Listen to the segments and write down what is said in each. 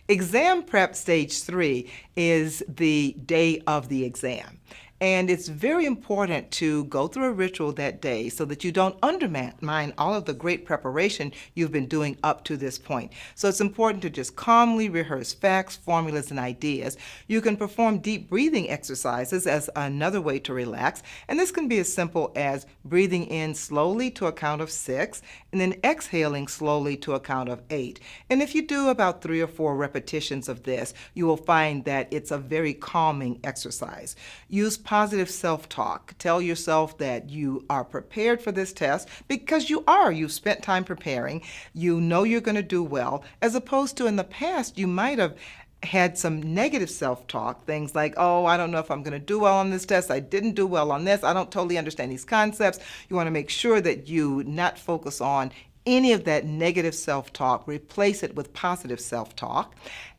Exam prep stage 3 is the day of the exam. And it's very important to go through a ritual that day so that you don't undermine all of the great preparation you've been doing up to this point. So it's important to just calmly rehearse facts, formulas, and ideas. You can perform deep breathing exercises as another way to relax. And this can be as simple as breathing in slowly to a count of 6 and then exhaling slowly to a count of 8. And if you do about 3 or 4 repetitions of this, you will find that it's a very calming exercise. Use positive self-talk. Tell yourself that you are prepared for this test because you are. You've spent time preparing. You know you're going to do well, as opposed to in the past you might have had some negative self-talk, things like, oh, I don't know if I'm going to do well on this test. I didn't do well on this. I don't totally understand these concepts. You want to make sure that you not focus on any of that negative self-talk. Replace it with positive self-talk.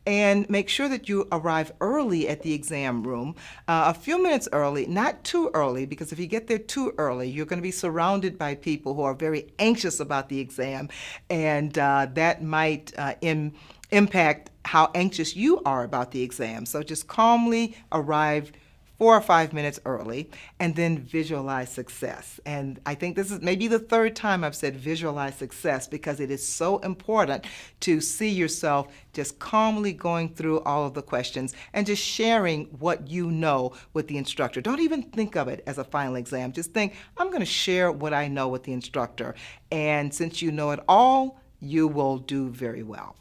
And make sure that you arrive early at the exam room, a few minutes early, not too early, because if you get there too early, you're going to be surrounded by people who are very anxious about the exam, and that might impact how anxious you are about the exam. So just calmly arrive 4 or 5 minutes early, and then visualize success. And I think this is maybe the third time I've said visualize success, because it is so important to see yourself just calmly going through all of the questions and just sharing what you know with the instructor. Don't even think of it as a final exam. Just think, I'm going to share what I know with the instructor. And since you know it all, you will do very well.